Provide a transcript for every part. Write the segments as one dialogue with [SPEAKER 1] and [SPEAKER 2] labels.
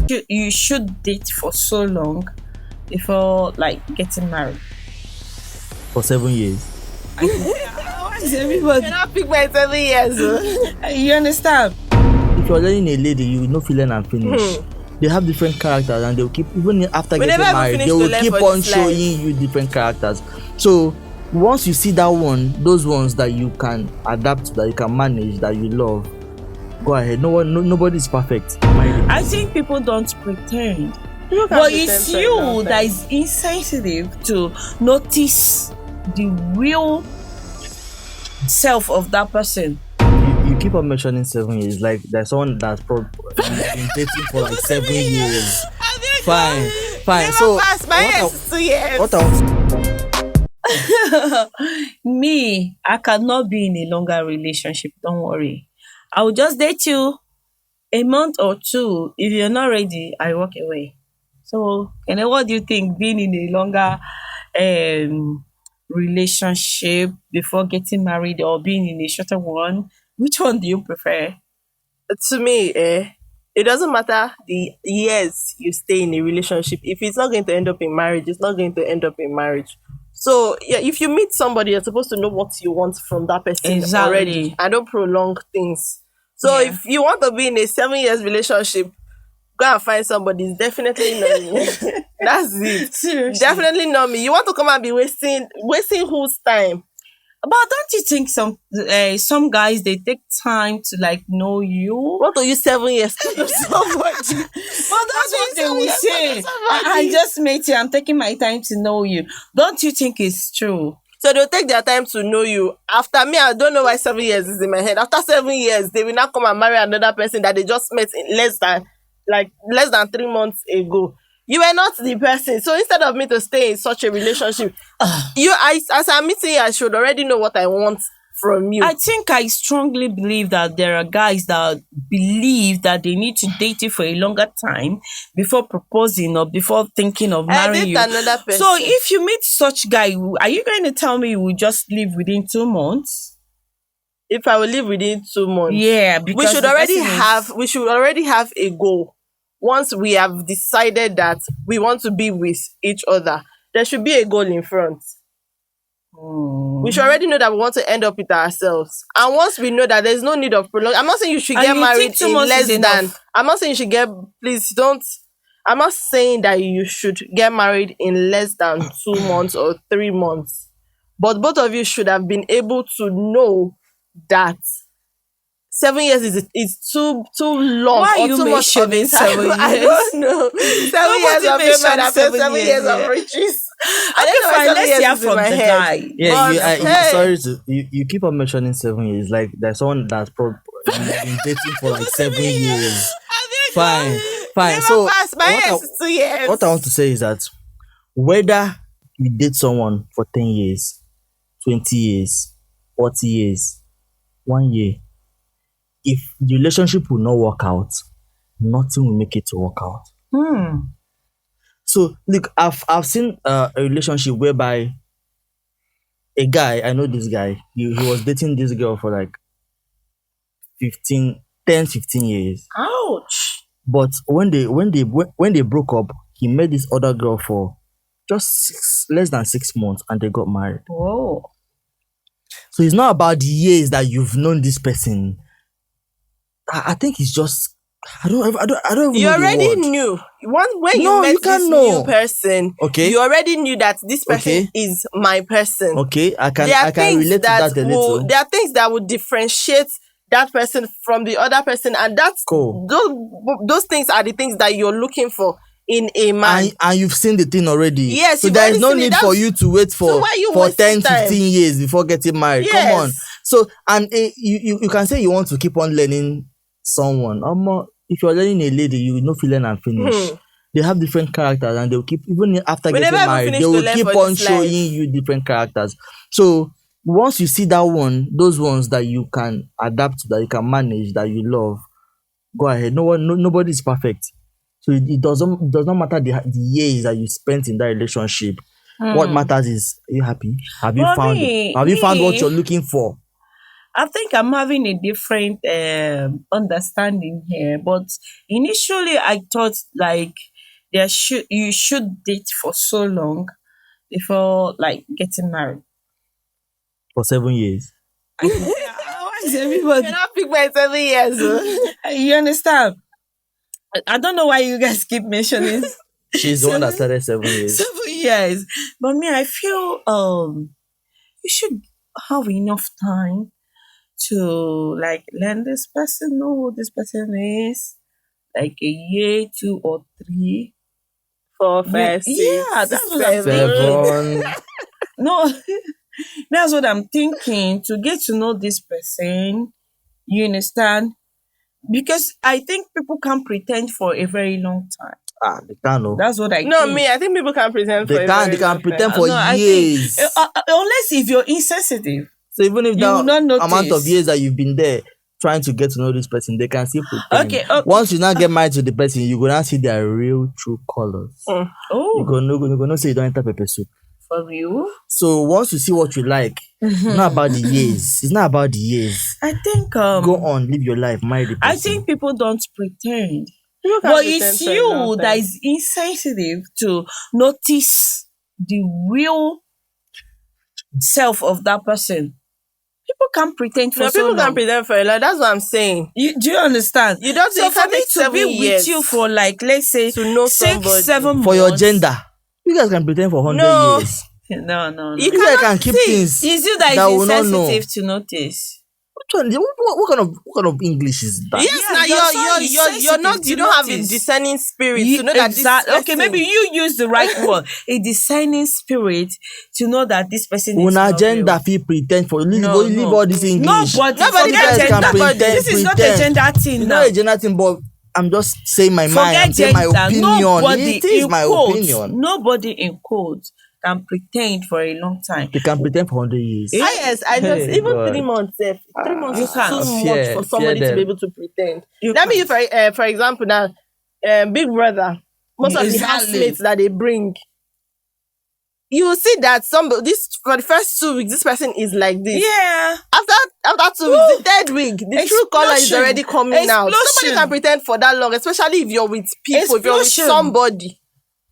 [SPEAKER 1] You should date for so long before like getting married.
[SPEAKER 2] For 7 years.
[SPEAKER 1] Why is everybody?
[SPEAKER 3] Cannot pick my 7 years.
[SPEAKER 1] You understand?
[SPEAKER 2] If you're learning a lady, you will not feel and finish. They have different characters, and they'll keep, even after
[SPEAKER 3] We
[SPEAKER 2] getting
[SPEAKER 3] never even
[SPEAKER 2] married,
[SPEAKER 3] finish
[SPEAKER 2] they
[SPEAKER 3] to
[SPEAKER 2] will
[SPEAKER 3] learn
[SPEAKER 2] keep
[SPEAKER 3] for
[SPEAKER 2] on
[SPEAKER 3] this
[SPEAKER 2] showing
[SPEAKER 3] life.
[SPEAKER 2] you different characters. So once you see that one, those ones that you can adapt to, that you can manage, that you love, go ahead. Nobody is perfect.
[SPEAKER 1] I think people don't pretend. But it's
[SPEAKER 3] pretend for a
[SPEAKER 1] you
[SPEAKER 3] long
[SPEAKER 1] that
[SPEAKER 3] time.
[SPEAKER 1] is insensitive to notice the real self of that person.
[SPEAKER 2] You keep on mentioning 7 years. Like there's someone that's probably been dating for like 7 years. Fine.
[SPEAKER 3] Never
[SPEAKER 2] So
[SPEAKER 3] pass my
[SPEAKER 2] what
[SPEAKER 3] years, 2 years.
[SPEAKER 2] what I
[SPEAKER 1] Me, I cannot be in a longer relationship. Don't worry. I will just date you a month or two. If you're not ready, I walk away. So, what do you think? Being in a longer relationship before getting married or being in a shorter one, which one do you prefer?
[SPEAKER 3] To me, it doesn't matter the years you stay in a relationship. If it's not going to end up in marriage, it's not going to end up in marriage. So yeah, if you meet somebody, you're supposed to know what you want from that person
[SPEAKER 1] Exactly.
[SPEAKER 3] already, and don't prolong things. So
[SPEAKER 1] Yeah.
[SPEAKER 3] if you want to be in a 7 years relationship, go and find somebody. It's definitely not me. That's it.
[SPEAKER 1] Seriously.
[SPEAKER 3] Definitely not me. You want to come and be wasting whose time?
[SPEAKER 1] But don't you think some guys they take time to like know you?
[SPEAKER 3] What do you 7 years to do so much?
[SPEAKER 1] Well, that's what they will
[SPEAKER 3] Yes,
[SPEAKER 1] say.
[SPEAKER 3] yes,
[SPEAKER 1] I just met you. I'm taking my time to know you. Don't you think it's true?
[SPEAKER 3] So they'll take their time to know you. After me, I don't know why 7 years is in my head. After 7 years, they will not come and marry another person that they just met in less than 3 months ago. You were not the person. So instead of me to stay in such a relationship, as I'm meeting you, I should already know what I want from you.
[SPEAKER 1] I think I strongly believe that there are guys that believe that they need to date you for a longer time before proposing or before thinking of
[SPEAKER 3] I
[SPEAKER 1] marrying
[SPEAKER 3] date
[SPEAKER 1] you.
[SPEAKER 3] another person.
[SPEAKER 1] So if you meet such guy, are you going to tell me you will just leave within 2 months?
[SPEAKER 3] If I will leave within 2 months,
[SPEAKER 1] Yeah,
[SPEAKER 3] we
[SPEAKER 1] because
[SPEAKER 3] should
[SPEAKER 1] the
[SPEAKER 3] already
[SPEAKER 1] person is-
[SPEAKER 3] have a goal. Once we have decided that we want to be with each other, there should be a goal in front. We should already know that we want to end up with ourselves. And once we know that there's no need of prolong, I'm not saying you should
[SPEAKER 1] And
[SPEAKER 3] get
[SPEAKER 1] you
[SPEAKER 3] married
[SPEAKER 1] think 2
[SPEAKER 3] in
[SPEAKER 1] months
[SPEAKER 3] less
[SPEAKER 1] is
[SPEAKER 3] than.
[SPEAKER 1] enough?
[SPEAKER 3] I'm not saying you should get. Please don't. I'm not saying that you should get married in less than 2 months or 3 months. But both of you should have been able to know that 7 years is too long.
[SPEAKER 1] Why
[SPEAKER 3] or
[SPEAKER 1] are you
[SPEAKER 3] too much of a
[SPEAKER 1] mentioning
[SPEAKER 3] time.
[SPEAKER 1] 7
[SPEAKER 3] I
[SPEAKER 1] years?
[SPEAKER 3] don't know. 7 years of
[SPEAKER 1] mention
[SPEAKER 3] payment after
[SPEAKER 1] 7
[SPEAKER 3] 7
[SPEAKER 1] years,
[SPEAKER 3] years of
[SPEAKER 1] yeah.
[SPEAKER 3] riches.
[SPEAKER 1] Okay, fine. Let's hear from the guy.
[SPEAKER 2] Yeah,
[SPEAKER 3] But, hey.
[SPEAKER 2] sorry to you keep on mentioning 7 years. Like there's someone that's probably been dating for like 7 years. Fine.
[SPEAKER 3] Never
[SPEAKER 2] So
[SPEAKER 3] pass my
[SPEAKER 2] what I-
[SPEAKER 3] years is 2 years.
[SPEAKER 2] what I want to say is that whether you date someone for 10 years, 20 years, 40 years, 1 year, if the relationship will not work out, nothing will make it to work out. So look, I've seen a relationship whereby a guy, I know this guy, he was dating this girl for like 15 years.
[SPEAKER 1] Ouch.
[SPEAKER 2] But when they broke up, he met this other girl for just less than 6 months, and they got married.
[SPEAKER 1] Whoa.
[SPEAKER 2] So it's not about the years that you've known this person. I think it's just I don't even
[SPEAKER 3] You
[SPEAKER 2] know the
[SPEAKER 3] already
[SPEAKER 2] word.
[SPEAKER 3] knew. When
[SPEAKER 2] No,
[SPEAKER 3] you met
[SPEAKER 2] you can't
[SPEAKER 3] this
[SPEAKER 2] know.
[SPEAKER 3] new person,
[SPEAKER 2] Okay.
[SPEAKER 3] you already knew that this person
[SPEAKER 2] Okay.
[SPEAKER 3] is my person.
[SPEAKER 2] Okay, I can
[SPEAKER 3] There are
[SPEAKER 2] relate
[SPEAKER 3] things
[SPEAKER 2] to that a little.
[SPEAKER 3] there are things that would differentiate that person from the other person, and that's
[SPEAKER 2] Cool.
[SPEAKER 3] those things are the things that you're looking for in a man.
[SPEAKER 2] And you've seen the thing already.
[SPEAKER 3] Yes,
[SPEAKER 2] so
[SPEAKER 3] you've
[SPEAKER 2] there is
[SPEAKER 3] already
[SPEAKER 2] no
[SPEAKER 3] seen it.
[SPEAKER 2] need
[SPEAKER 3] That's-
[SPEAKER 2] for you to wait
[SPEAKER 3] So
[SPEAKER 2] for
[SPEAKER 3] why you
[SPEAKER 2] 10,
[SPEAKER 3] wasting time?
[SPEAKER 2] 15 years before getting married.
[SPEAKER 3] Yes.
[SPEAKER 2] Come on. So and you can say you want to keep on learning someone. If you're learning a lady, you will not feel learn and finish. They have different characters, and they'll keep even after
[SPEAKER 3] We
[SPEAKER 2] getting
[SPEAKER 3] never even
[SPEAKER 2] married,
[SPEAKER 3] finish
[SPEAKER 2] they
[SPEAKER 3] to
[SPEAKER 2] will
[SPEAKER 3] learn
[SPEAKER 2] keep
[SPEAKER 3] for
[SPEAKER 2] on
[SPEAKER 3] this
[SPEAKER 2] showing
[SPEAKER 3] life.
[SPEAKER 2] you different characters. So once you see that one, those ones that you can adapt to, that you can manage, that you love, go ahead. Nobody is perfect. So it does not matter the years that you spent in that relationship. What matters is, are you happy? Have you
[SPEAKER 1] Well,
[SPEAKER 2] found
[SPEAKER 1] me-
[SPEAKER 2] what
[SPEAKER 1] me-
[SPEAKER 2] you're looking for?
[SPEAKER 1] I think I'm having a different understanding here. But initially, I thought like you should date for so long before like getting married.
[SPEAKER 2] For 7 years.
[SPEAKER 1] Why is
[SPEAKER 3] You're
[SPEAKER 1] everybody?
[SPEAKER 3] not pick by 7 years.
[SPEAKER 1] You understand? I don't know why you guys keep mentioning
[SPEAKER 2] She's the one that
[SPEAKER 1] 7,
[SPEAKER 2] started 7 years.
[SPEAKER 1] 7 years, but me, I feel you should have enough time to like learn this person, know who this person is, like a year, 2 or 3.
[SPEAKER 3] 4, 5, 6,
[SPEAKER 1] Yeah, that's what I'm
[SPEAKER 3] 7.
[SPEAKER 1] thinking.
[SPEAKER 2] 7.
[SPEAKER 1] No, that's what I'm thinking to get to know this person. You understand? Because I think people can pretend for a very long time.
[SPEAKER 2] They can't know.
[SPEAKER 1] That's what I
[SPEAKER 3] No,
[SPEAKER 1] think.
[SPEAKER 3] me, I think people can pretend for
[SPEAKER 2] They
[SPEAKER 3] a
[SPEAKER 2] can't.
[SPEAKER 3] very
[SPEAKER 2] They can
[SPEAKER 3] long
[SPEAKER 2] pretend
[SPEAKER 3] time.
[SPEAKER 2] for
[SPEAKER 1] No, I
[SPEAKER 2] years.
[SPEAKER 1] think unless if you're insensitive,
[SPEAKER 2] So even if
[SPEAKER 1] you will
[SPEAKER 2] that
[SPEAKER 1] not
[SPEAKER 2] amount of
[SPEAKER 1] notice.
[SPEAKER 2] years that you've been there trying to get to know this person, they can still pretend.
[SPEAKER 1] Okay, okay.
[SPEAKER 2] Once you now get married to the person, you go now see their real true colors. You
[SPEAKER 1] Oh,
[SPEAKER 2] go no say you don't enter pepper soup.
[SPEAKER 1] for you?
[SPEAKER 2] So once you see what you like, it's not about the years. It's not about the years.
[SPEAKER 1] I think
[SPEAKER 2] Go on, live your life, marry the person.
[SPEAKER 1] I think people don't pretend.
[SPEAKER 3] People can
[SPEAKER 1] But
[SPEAKER 3] pretend
[SPEAKER 1] it's
[SPEAKER 3] for a long
[SPEAKER 1] you
[SPEAKER 3] time.
[SPEAKER 1] that is insensitive to notice the real self of that person. People can't pretend for
[SPEAKER 3] No,
[SPEAKER 1] so
[SPEAKER 3] people
[SPEAKER 1] long.
[SPEAKER 3] can pretend for a lot. That's what I'm saying.
[SPEAKER 1] Do you understand?
[SPEAKER 3] You don't.
[SPEAKER 1] So
[SPEAKER 3] You
[SPEAKER 1] for
[SPEAKER 3] can't
[SPEAKER 1] me
[SPEAKER 3] take
[SPEAKER 1] to
[SPEAKER 3] 7
[SPEAKER 1] be
[SPEAKER 3] years
[SPEAKER 1] with you for like let's say
[SPEAKER 3] to know
[SPEAKER 1] 6,
[SPEAKER 3] somebody.
[SPEAKER 1] 7
[SPEAKER 2] for your
[SPEAKER 1] months.
[SPEAKER 2] gender, you guys can pretend for 100
[SPEAKER 3] No.
[SPEAKER 2] years.
[SPEAKER 1] No.
[SPEAKER 3] You
[SPEAKER 2] You guys
[SPEAKER 3] cannot
[SPEAKER 2] can keep
[SPEAKER 3] see.
[SPEAKER 2] things
[SPEAKER 1] It's you that
[SPEAKER 2] that
[SPEAKER 1] is
[SPEAKER 2] will not know.
[SPEAKER 1] insensitive to notice.
[SPEAKER 2] What kind of English is that?
[SPEAKER 3] Yes,
[SPEAKER 1] Yeah,
[SPEAKER 3] now
[SPEAKER 1] you're so
[SPEAKER 3] you're not.
[SPEAKER 1] insensitive
[SPEAKER 3] You
[SPEAKER 1] to
[SPEAKER 3] don't have a
[SPEAKER 1] notice.
[SPEAKER 3] discerning spirit to know that this
[SPEAKER 1] Exactly. Okay,
[SPEAKER 3] person-
[SPEAKER 1] maybe you use the right word. A discerning spirit to know that this person is
[SPEAKER 2] Una
[SPEAKER 1] not
[SPEAKER 2] agenda
[SPEAKER 1] real.
[SPEAKER 2] fit pretend for leave
[SPEAKER 1] No,
[SPEAKER 2] leave
[SPEAKER 1] no.
[SPEAKER 2] all this English.
[SPEAKER 1] Nobody
[SPEAKER 3] Nobody
[SPEAKER 1] forget
[SPEAKER 3] can
[SPEAKER 1] gender.
[SPEAKER 3] pretend,
[SPEAKER 1] This is not a
[SPEAKER 2] pretend.
[SPEAKER 1] gender thing
[SPEAKER 2] It's
[SPEAKER 1] now.
[SPEAKER 2] not a gender thing, but I'm just saying my mind.
[SPEAKER 1] Forget
[SPEAKER 2] I'm saying my
[SPEAKER 1] gender.
[SPEAKER 2] opinion.
[SPEAKER 1] Nobody
[SPEAKER 2] It is
[SPEAKER 1] in
[SPEAKER 2] my
[SPEAKER 1] quotes.
[SPEAKER 2] opinion.
[SPEAKER 1] Nobody in quotes can pretend for a long time.
[SPEAKER 2] They can pretend for 100 years.
[SPEAKER 1] Yeah.
[SPEAKER 3] Yes, I just
[SPEAKER 2] Hey,
[SPEAKER 3] even
[SPEAKER 2] God.
[SPEAKER 3] 3 months. 3 months
[SPEAKER 1] You
[SPEAKER 3] is
[SPEAKER 1] can't.
[SPEAKER 3] too
[SPEAKER 2] Fear-
[SPEAKER 3] much for somebody
[SPEAKER 2] fear
[SPEAKER 3] to be
[SPEAKER 2] them.
[SPEAKER 3] able to pretend.
[SPEAKER 1] You
[SPEAKER 3] Let me
[SPEAKER 1] can't.
[SPEAKER 3] use for example now, Big Brother. Most of the
[SPEAKER 1] Exactly.
[SPEAKER 3] housemates that they bring, you will see that this for the first 2 weeks, this person is like this.
[SPEAKER 1] Yeah.
[SPEAKER 3] After 2 weeks, the third week, the true color is
[SPEAKER 1] Explosion.
[SPEAKER 3] already coming out. Nobody
[SPEAKER 1] Explosion.
[SPEAKER 3] can pretend for that long, especially if you're with people, if you're with
[SPEAKER 1] Explosion.
[SPEAKER 3] somebody.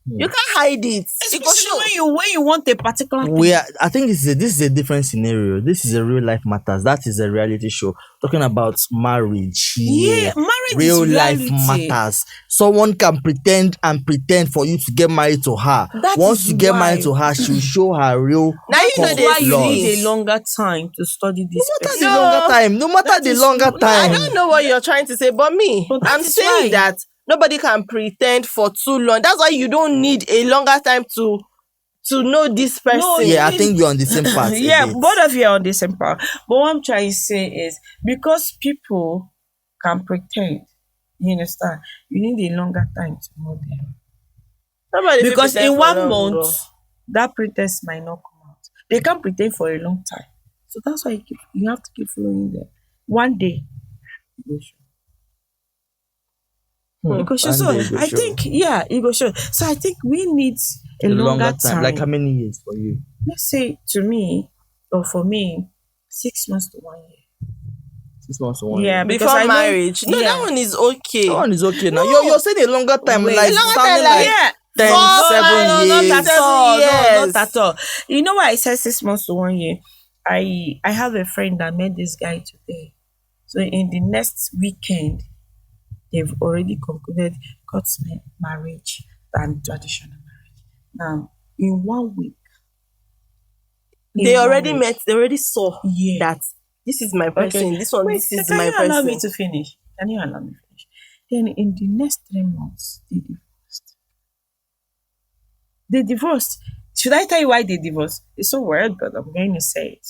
[SPEAKER 3] You can't hide it. It go show.
[SPEAKER 1] Especially when you want a particular thing.
[SPEAKER 2] I think this is a different scenario. This is a real life matters. That is a reality show talking about marriage.
[SPEAKER 1] Yeah, marriage
[SPEAKER 2] real
[SPEAKER 1] is
[SPEAKER 2] life
[SPEAKER 1] reality.
[SPEAKER 2] matters. Someone can pretend for you to get married to her.
[SPEAKER 1] That
[SPEAKER 2] Once
[SPEAKER 1] is
[SPEAKER 2] you get
[SPEAKER 1] why.
[SPEAKER 2] married to her, she'll show her real.
[SPEAKER 3] Now you know
[SPEAKER 1] That's
[SPEAKER 3] they
[SPEAKER 1] why you
[SPEAKER 3] flaws.
[SPEAKER 1] need a longer time to study this
[SPEAKER 2] No matter
[SPEAKER 1] person.
[SPEAKER 2] the longer time, no matter
[SPEAKER 1] That
[SPEAKER 2] the
[SPEAKER 1] is-
[SPEAKER 2] longer
[SPEAKER 1] no,
[SPEAKER 3] I
[SPEAKER 2] time.
[SPEAKER 3] don't know what you're trying to say, but me,
[SPEAKER 1] But that
[SPEAKER 3] I'm
[SPEAKER 1] is
[SPEAKER 3] saying
[SPEAKER 1] why.
[SPEAKER 3] that nobody can pretend for too long. That's why you don't need a longer time to know this person.
[SPEAKER 1] No,
[SPEAKER 2] Yeah, I
[SPEAKER 1] you-
[SPEAKER 2] think you're on the same path. a
[SPEAKER 1] Yeah,
[SPEAKER 2] bit.
[SPEAKER 1] both of you are on the same part. But what I'm trying to say is because people can pretend, you understand, you need a longer time to know them.
[SPEAKER 3] Nobody fit
[SPEAKER 1] Because
[SPEAKER 3] pretend
[SPEAKER 1] in
[SPEAKER 3] for
[SPEAKER 1] 1
[SPEAKER 3] long,
[SPEAKER 1] month,
[SPEAKER 3] bro.
[SPEAKER 1] that pretense might not come out. They can't pretend for a long time. So that's why you have to keep following them. One day, it will show. It will show.
[SPEAKER 2] One
[SPEAKER 1] So
[SPEAKER 2] day it will
[SPEAKER 1] I
[SPEAKER 2] show.
[SPEAKER 1] think, yeah, it will show. So I think we need a
[SPEAKER 2] A
[SPEAKER 1] longer time.
[SPEAKER 2] Like how many years for you?
[SPEAKER 1] Let's say to me, or for me, 6 months to 1 year.
[SPEAKER 2] 6 months to 1
[SPEAKER 1] Yeah,
[SPEAKER 2] year.
[SPEAKER 1] because
[SPEAKER 3] Before
[SPEAKER 1] I know-
[SPEAKER 3] marriage. No,
[SPEAKER 1] yeah.
[SPEAKER 3] that one is okay.
[SPEAKER 2] That one is okay now.
[SPEAKER 3] No.
[SPEAKER 2] You're saying a longer time,
[SPEAKER 1] Wait.
[SPEAKER 2] like
[SPEAKER 1] A
[SPEAKER 3] longer
[SPEAKER 2] sounding
[SPEAKER 3] time,
[SPEAKER 2] like
[SPEAKER 1] Yeah.
[SPEAKER 2] 10,
[SPEAKER 3] No,
[SPEAKER 2] 7
[SPEAKER 1] no,
[SPEAKER 2] years.
[SPEAKER 1] not at
[SPEAKER 3] 7
[SPEAKER 1] all. No,
[SPEAKER 3] years.
[SPEAKER 1] not at all. You know why I said 6 months to 1 year? I have a friend that met this guy today. So in the next weekend, they've already concluded court marriage than traditional marriage. Now, in 1 week,
[SPEAKER 3] They already met, they already saw
[SPEAKER 1] Yeah.
[SPEAKER 3] that this is my person,
[SPEAKER 1] Okay.
[SPEAKER 3] this one,
[SPEAKER 1] Wait,
[SPEAKER 3] this is
[SPEAKER 1] can
[SPEAKER 3] my
[SPEAKER 1] you allow me
[SPEAKER 3] person.
[SPEAKER 1] to finish? Can you allow me to finish? Then in the next 3 months, they divorced. They divorced. Should I tell you why they divorced? It's so weird, but I'm going to say it.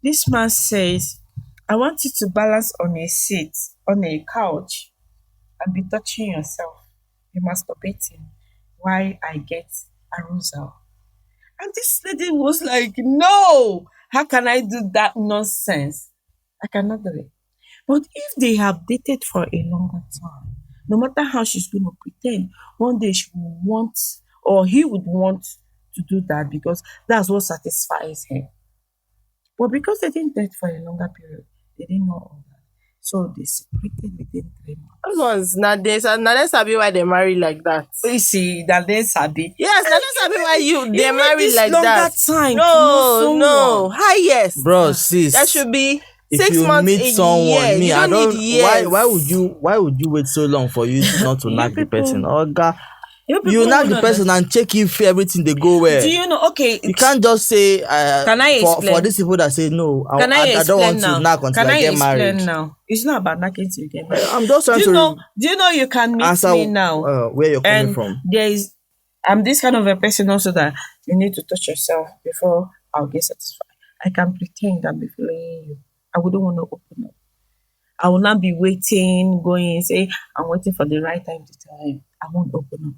[SPEAKER 1] This man says, I want you to balance on a seat, on a couch, and be touching yourself. Be masturbating while I get arousal. And this lady was like, no, how can I do that nonsense? I cannot do it. But if they have dated for a longer time, no matter how she's going to pretend, one day she will want, or he would want to do that because that's what satisfies him. But because they didn't date for a longer period, they didn't know all that. So they separated within 3 months.
[SPEAKER 3] Those ones, now they sabi why they marry like that.
[SPEAKER 1] You see, that they sabi.
[SPEAKER 3] Yes, now they sabi why they
[SPEAKER 1] need
[SPEAKER 3] marry
[SPEAKER 1] this
[SPEAKER 3] like
[SPEAKER 1] longer
[SPEAKER 3] that.
[SPEAKER 1] time to know
[SPEAKER 3] No,
[SPEAKER 1] someone.
[SPEAKER 3] highest.
[SPEAKER 2] Bro, sis.
[SPEAKER 3] That should be
[SPEAKER 2] If
[SPEAKER 3] 6
[SPEAKER 2] you
[SPEAKER 3] months,
[SPEAKER 2] meet
[SPEAKER 3] a
[SPEAKER 2] someone,
[SPEAKER 3] year.
[SPEAKER 2] me,
[SPEAKER 3] You
[SPEAKER 2] I
[SPEAKER 3] don't
[SPEAKER 2] don't.
[SPEAKER 3] need years.
[SPEAKER 2] Why would you wait so long for you not to knock the
[SPEAKER 1] people-
[SPEAKER 2] person? Oh God,
[SPEAKER 1] You
[SPEAKER 2] you
[SPEAKER 1] people
[SPEAKER 2] knock
[SPEAKER 1] won't
[SPEAKER 2] the person
[SPEAKER 1] understand.
[SPEAKER 2] and check if everything they go well.
[SPEAKER 1] Do you know? Okay,
[SPEAKER 2] You can't just say
[SPEAKER 1] Can I
[SPEAKER 2] for
[SPEAKER 1] explain?
[SPEAKER 2] these people that say no,
[SPEAKER 1] Can I
[SPEAKER 2] I
[SPEAKER 1] explain
[SPEAKER 2] don't want
[SPEAKER 1] now?
[SPEAKER 2] to knock until
[SPEAKER 1] Can
[SPEAKER 2] I get
[SPEAKER 1] explain
[SPEAKER 2] married.
[SPEAKER 1] now? It's not about knocking till you get married.
[SPEAKER 2] I'm just trying
[SPEAKER 1] Do you
[SPEAKER 2] to
[SPEAKER 1] know you can meet
[SPEAKER 2] answer
[SPEAKER 1] me now?
[SPEAKER 2] where you're coming
[SPEAKER 1] And
[SPEAKER 2] from.
[SPEAKER 1] I'm this kind of a person also that you need to touch yourself before I'll get satisfied. I can pretend I'm feeling you. I wouldn't want to open up. I will not be waiting, going and say, I'm waiting for the right time to tell him. I won't open up.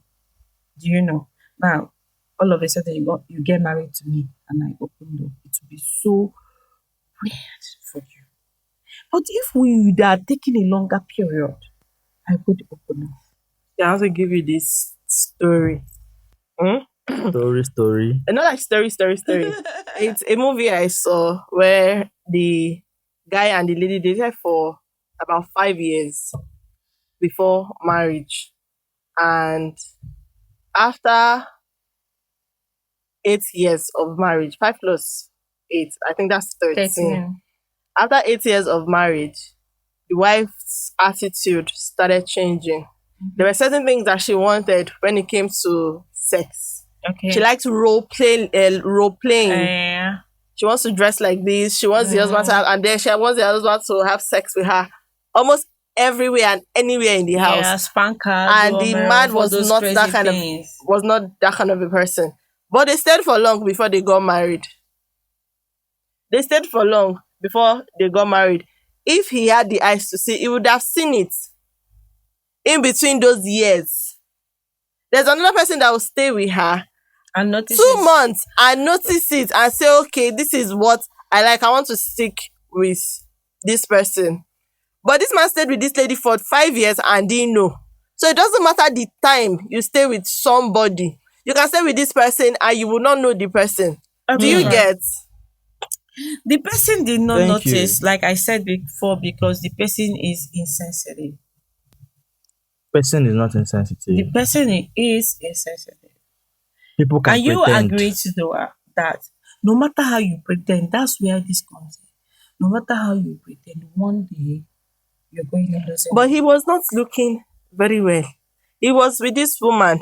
[SPEAKER 1] Do you know? Now, all of a sudden you get married to me and I opened up. It will be so weird for you. But if we are taking a longer period, I would open up.
[SPEAKER 3] I have to give you this story.
[SPEAKER 2] Story.
[SPEAKER 3] Not like story. It's a movie I saw where the guy and the lady dated for about 5 years before marriage. And after 8 years of marriage, 5 plus 8, I think that's 13. After 8 years of marriage, the wife's attitude started changing. There were certain things that she wanted when it came to sex.
[SPEAKER 1] Okay.
[SPEAKER 3] She likes role playing.
[SPEAKER 1] Yeah.
[SPEAKER 3] She wants to dress like this. She wants the husband to have, and then she wants the husband to have sex with her almost everywhere and anywhere in the house.
[SPEAKER 1] Yeah, spanker.
[SPEAKER 3] And the man was not that kind of a person. But they stayed for long before they got married. If he had the eyes to see, he would have seen it. In between those years, there's another person that will stay with her
[SPEAKER 1] And notice
[SPEAKER 3] 2 months and notice it and say, okay, this is what I like. I want to stick with this person. But this man stayed with this lady for 5 years and didn't know. So it doesn't matter the time you stay with somebody. You can stay with this person and you will not know the person. Do you
[SPEAKER 1] Right.
[SPEAKER 3] get?
[SPEAKER 1] The person did not
[SPEAKER 2] Thank you.
[SPEAKER 1] notice, like I said before, because the person is insensitive.
[SPEAKER 2] Person is not insensitive.
[SPEAKER 1] The person is insensitive.
[SPEAKER 2] People can
[SPEAKER 1] And you
[SPEAKER 2] pretend.
[SPEAKER 1] agree to that no matter how you pretend, that's where this comes in. No matter how you pretend, one day you're going to lose it.
[SPEAKER 3] But he was not looking very well. He was with this woman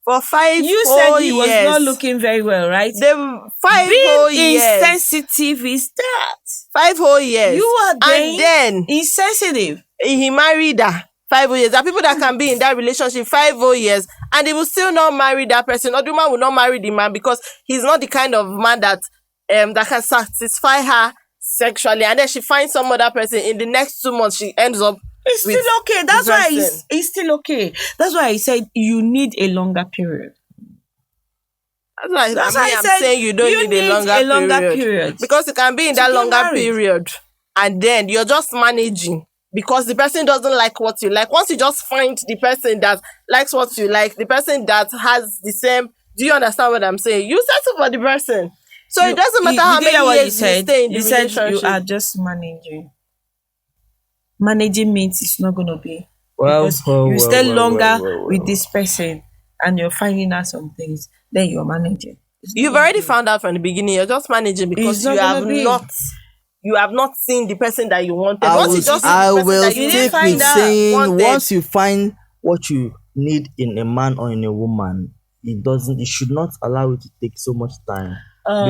[SPEAKER 3] for 5
[SPEAKER 1] You
[SPEAKER 3] whole
[SPEAKER 1] said he was
[SPEAKER 3] years.
[SPEAKER 1] not looking very well, right?
[SPEAKER 3] They 5 whole
[SPEAKER 1] Being
[SPEAKER 3] years.
[SPEAKER 1] insensitive is that.
[SPEAKER 3] 5 whole years.
[SPEAKER 1] You are
[SPEAKER 3] and then
[SPEAKER 1] insensitive.
[SPEAKER 3] he married her 5 whole years. There are people that can be in that relationship 5 whole years and they will still not marry that person, or the woman will not marry the man because he's not the kind of man that that can satisfy her sexually, and then she finds some other person. In the next 2 months she ends up
[SPEAKER 1] It's
[SPEAKER 3] with
[SPEAKER 1] still okay. That's
[SPEAKER 3] the
[SPEAKER 1] why
[SPEAKER 3] person.
[SPEAKER 1] it's still okay. That's why I said you need a longer period.
[SPEAKER 3] That's why
[SPEAKER 1] That's why I
[SPEAKER 3] I'm
[SPEAKER 1] said
[SPEAKER 3] saying you don't
[SPEAKER 1] you
[SPEAKER 3] need a longer period.
[SPEAKER 1] period.
[SPEAKER 3] Because you can be in
[SPEAKER 1] to
[SPEAKER 3] that
[SPEAKER 1] get
[SPEAKER 3] longer
[SPEAKER 1] married.
[SPEAKER 3] period and then you're just managing because the person doesn't like what you like. Once you just find the person that likes what you like, the person that has the same, do you understand what I'm saying? You settle for the person. So it doesn't matter how
[SPEAKER 1] get
[SPEAKER 3] many
[SPEAKER 1] what
[SPEAKER 3] years you stay in the
[SPEAKER 1] you said
[SPEAKER 3] relationship.
[SPEAKER 1] you are just managing. Managing means it's not going to be.
[SPEAKER 2] Well,
[SPEAKER 1] because
[SPEAKER 2] well,
[SPEAKER 1] you
[SPEAKER 2] well,
[SPEAKER 1] stay
[SPEAKER 2] well,
[SPEAKER 1] longer
[SPEAKER 2] well.
[SPEAKER 1] with this person and you're finding out some things, then you're managing. It's not
[SPEAKER 3] You've
[SPEAKER 1] gonna
[SPEAKER 3] already
[SPEAKER 1] be.
[SPEAKER 3] found out from the beginning. You're just managing because
[SPEAKER 1] It's not
[SPEAKER 3] you have
[SPEAKER 1] gonna be.
[SPEAKER 3] you have not seen the person that you wanted.
[SPEAKER 2] I
[SPEAKER 3] Once you
[SPEAKER 2] will,
[SPEAKER 3] just see
[SPEAKER 2] I
[SPEAKER 3] the person
[SPEAKER 2] will
[SPEAKER 3] that you
[SPEAKER 1] didn't
[SPEAKER 2] stick
[SPEAKER 1] find
[SPEAKER 2] with
[SPEAKER 1] out,
[SPEAKER 2] saying
[SPEAKER 3] wanted.
[SPEAKER 2] once you find what you need in a man or in a woman, it should not allow you to take so much time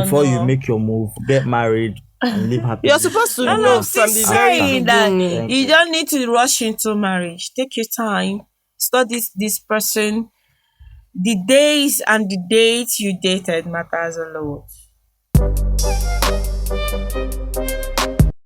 [SPEAKER 2] before you
[SPEAKER 1] No.
[SPEAKER 2] make your move, get married, and live happily.
[SPEAKER 3] You're supposed to
[SPEAKER 1] No,
[SPEAKER 3] know
[SPEAKER 1] I'm still
[SPEAKER 3] from the very
[SPEAKER 1] saying that
[SPEAKER 3] beginning.
[SPEAKER 2] Thank
[SPEAKER 1] you
[SPEAKER 2] you.
[SPEAKER 1] don't need to rush into marriage. Take your time. Study this person. The days and the dates you dated matters a lot.